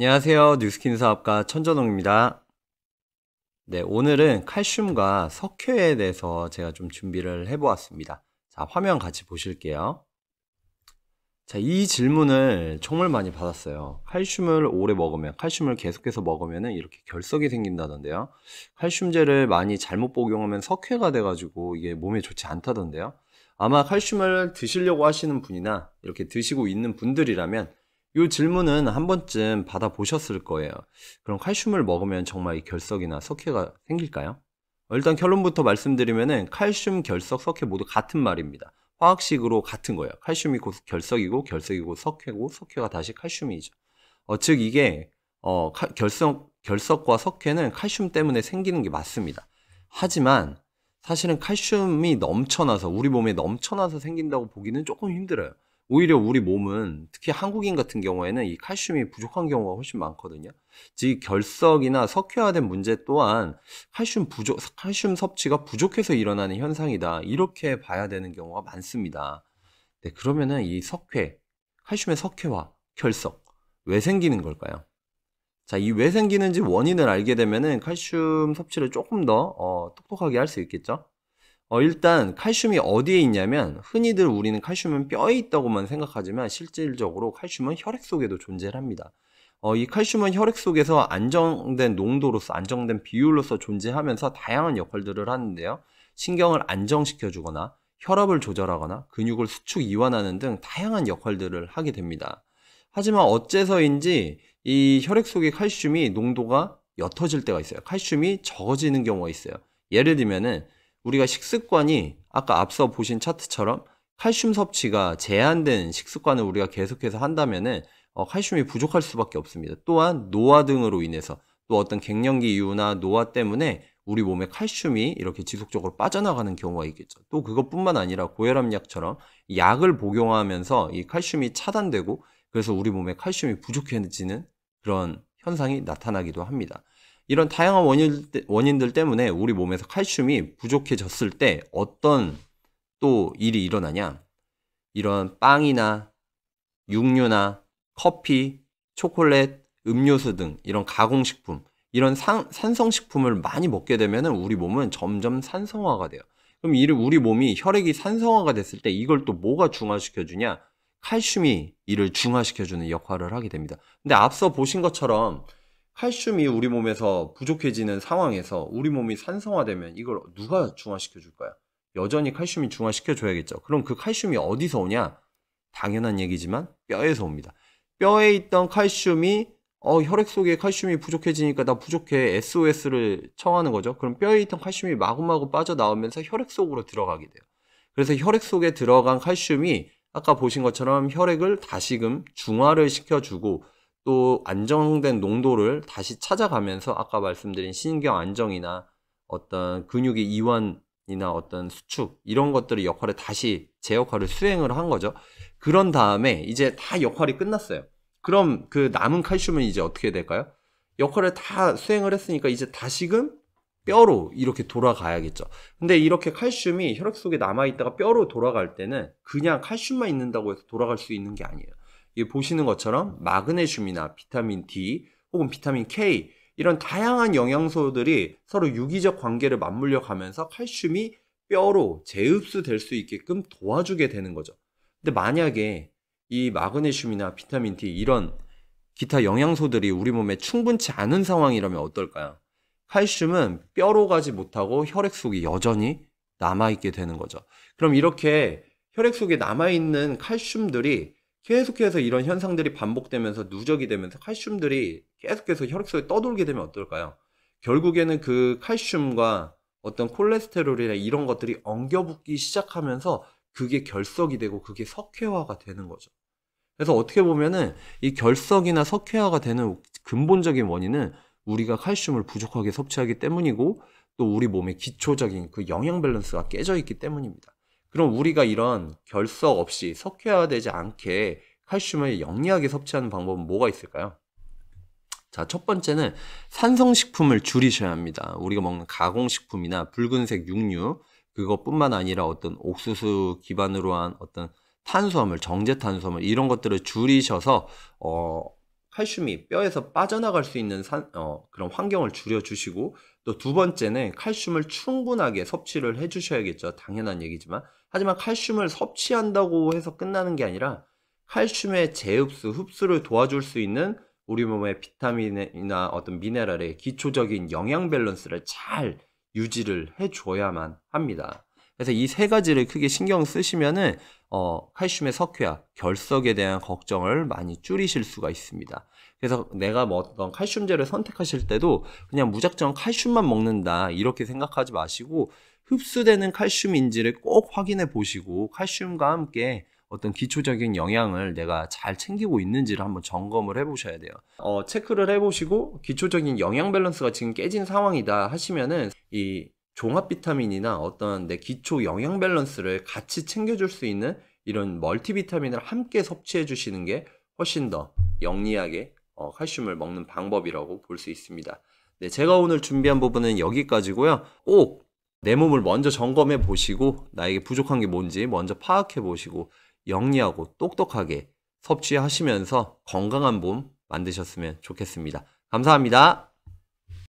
안녕하세요. 뉴스킨 사업가 천전홍입니다. 네, 오늘은 칼슘과 석회에 대해서 제가 좀 준비를 해보았습니다. 자, 화면 같이 보실게요. 자, 이 질문을 정말 많이 받았어요. 칼슘을 오래 먹으면, 칼슘을 계속해서 먹으면 이렇게 결석이 생긴다던데요. 칼슘제를 많이 잘못 복용하면 석회가 돼가지고 이게 몸에 좋지 않다던데요. 아마 칼슘을 드시려고 하시는 분이나 이렇게 드시고 있는 분들이라면 이 질문은 한 번쯤 받아보셨을 거예요. 그럼 칼슘을 먹으면 정말 이 결석이나 석회가 생길까요? 일단 결론부터 말씀드리면은 칼슘, 결석, 석회 모두 같은 말입니다. 화학식으로 같은 거예요. 칼슘이 곧 결석이고, 결석이고 석회고, 석회가 다시 칼슘이죠. 즉 이게 결석과 석회는 칼슘 때문에 생기는 게 맞습니다. 하지만 사실은 칼슘이 넘쳐나서 우리 몸에 넘쳐나서 생긴다고 보기는 조금 힘들어요. 오히려 우리 몸은 특히 한국인 같은 경우에는 이 칼슘이 부족한 경우가 훨씬 많거든요. 즉 결석이나 석회화된 문제 또한 칼슘 섭취가 부족해서 일어나는 현상이다. 이렇게 봐야 되는 경우가 많습니다. 네, 그러면은 이 칼슘의 석회화, 결석 왜 생기는 걸까요? 자, 이 왜 생기는지 원인을 알게 되면은 칼슘 섭취를 조금 더 똑똑하게 할 수 있겠죠? 일단 칼슘이 어디에 있냐면 흔히들 우리는 칼슘은 뼈에 있다고만 생각하지만 실질적으로 칼슘은 혈액 속에도 존재를 합니다. 이 칼슘은 혈액 속에서 안정된 농도로서 안정된 비율로서 존재하면서 다양한 역할들을 하는데요. 신경을 안정시켜주거나 혈압을 조절하거나 근육을 수축 이완하는 등 다양한 역할들을 하게 됩니다. 하지만 어째서인지 이 혈액 속의 칼슘이 농도가 옅어질 때가 있어요. 칼슘이 적어지는 경우가 있어요. 예를 들면은 우리가 식습관이 아까 앞서 보신 차트처럼 칼슘 섭취가 제한된 식습관을 우리가 계속해서 한다면은 칼슘이 부족할 수밖에 없습니다. 또한 노화 등으로 인해서 또 어떤 갱년기 이유나 노화 때문에 우리 몸에 칼슘이 이렇게 지속적으로 빠져나가는 경우가 있겠죠. 또 그것뿐만 아니라 고혈압약처럼 약을 복용하면서 이 칼슘이 차단되고 그래서 우리 몸에 칼슘이 부족해지는 그런 현상이 나타나기도 합니다. 이런 다양한 원인들 때문에 우리 몸에서 칼슘이 부족해졌을 때 어떤 또 일이 일어나냐? 이런 빵이나 육류나 커피, 초콜릿, 음료수 등 이런 가공식품, 이런 산성식품을 많이 먹게 되면 우리 몸은 점점 산성화가 돼요. 그럼 우리 몸이 혈액이 산성화가 됐을 때 이걸 또 뭐가 중화시켜주냐? 칼슘이 이를 중화시켜주는 역할을 하게 됩니다. 근데 앞서 보신 것처럼 칼슘이 우리 몸에서 부족해지는 상황에서 우리 몸이 산성화되면 이걸 누가 중화시켜줄까요? 여전히 칼슘이 중화시켜줘야겠죠. 그럼 그 칼슘이 어디서 오냐? 당연한 얘기지만 뼈에서 옵니다. 뼈에 있던 칼슘이 혈액 속에 칼슘이 부족해지니까 나 부족해 SOS를 청하는 거죠. 그럼 뼈에 있던 칼슘이 마구마구 빠져나오면서 혈액 속으로 들어가게 돼요. 그래서 혈액 속에 들어간 칼슘이 아까 보신 것처럼 혈액을 다시금 중화를 시켜주고 또 안정된 농도를 다시 찾아가면서 아까 말씀드린 신경 안정이나 어떤 근육의 이완이나 어떤 수축 이런 것들의 역할을 다시 제 역할을 수행을 한 거죠. 그런 다음에 이제 다 역할이 끝났어요. 그럼 그 남은 칼슘은 이제 어떻게 될까요? 역할을 다 수행을 했으니까 이제 다시금 뼈로 이렇게 돌아가야겠죠. 근데 이렇게 칼슘이 혈액 속에 남아있다가 뼈로 돌아갈 때는 그냥 칼슘만 있는다고 해서 돌아갈 수 있는 게 아니에요. 이 보시는 것처럼 마그네슘이나 비타민 D 혹은 비타민 K 이런 다양한 영양소들이 서로 유기적 관계를 맞물려 가면서 칼슘이 뼈로 재흡수될 수 있게끔 도와주게 되는 거죠. 근데 만약에 이 마그네슘이나 비타민 D 이런 기타 영양소들이 우리 몸에 충분치 않은 상황이라면 어떨까요? 칼슘은 뼈로 가지 못하고 혈액 속에 여전히 남아있게 되는 거죠. 그럼 이렇게 혈액 속에 남아있는 칼슘들이 계속해서 이런 현상들이 반복되면서 누적이 되면서 칼슘들이 계속해서 혈액 속에 떠돌게 되면 어떨까요? 결국에는 그 칼슘과 어떤 콜레스테롤이나 이런 것들이 엉겨붙기 시작하면서 그게 결석이 되고 그게 석회화가 되는 거죠. 그래서 어떻게 보면은 이 결석이나 석회화가 되는 근본적인 원인은 우리가 칼슘을 부족하게 섭취하기 때문이고 또 우리 몸의 기초적인 그 영양 밸런스가 깨져 있기 때문입니다. 그럼 우리가 이런 결석 없이 석회화되지 않게 칼슘을 영리하게 섭취하는 방법은 뭐가 있을까요? 자, 첫 번째는 산성식품을 줄이셔야 합니다. 우리가 먹는 가공식품이나 붉은색 육류, 그것뿐만 아니라 어떤 옥수수 기반으로 한 어떤 탄수화물, 정제 탄수화물 이런 것들을 줄이셔서 칼슘이 뼈에서 빠져나갈 수 있는 그런 환경을 줄여주시고, 또 두 번째는 칼슘을 충분하게 섭취를 해주셔야겠죠. 당연한 얘기지만. 하지만 칼슘을 섭취한다고 해서 끝나는 게 아니라 칼슘의 재흡수, 흡수를 도와줄 수 있는 우리 몸의 비타민이나 어떤 미네랄의 기초적인 영양 밸런스를 잘 유지를 해줘야만 합니다. 그래서 이 세 가지를 크게 신경 쓰시면은 칼슘의 석회화, 결석에 대한 걱정을 많이 줄이실 수가 있습니다. 그래서 내가 뭐 어떤 칼슘제를 선택하실 때도 그냥 무작정 칼슘만 먹는다 이렇게 생각하지 마시고, 흡수되는 칼슘인지를 꼭 확인해 보시고 칼슘과 함께 어떤 기초적인 영양을 내가 잘 챙기고 있는지를 한번 점검을 해 보셔야 돼요. 체크를 해 보시고 기초적인 영양 밸런스가 지금 깨진 상황이다 하시면은 이 종합 비타민이나 어떤 내 기초 영양 밸런스를 같이 챙겨줄 수 있는 이런 멀티비타민을 함께 섭취해 주시는 게 훨씬 더 영리하게 칼슘을 먹는 방법이라고 볼 수 있습니다. 네, 제가 오늘 준비한 부분은 여기까지고요. 꼭 내 몸을 먼저 점검해 보시고 나에게 부족한 게 뭔지 먼저 파악해 보시고 영리하고 똑똑하게 섭취하시면서 건강한 몸 만드셨으면 좋겠습니다. 감사합니다.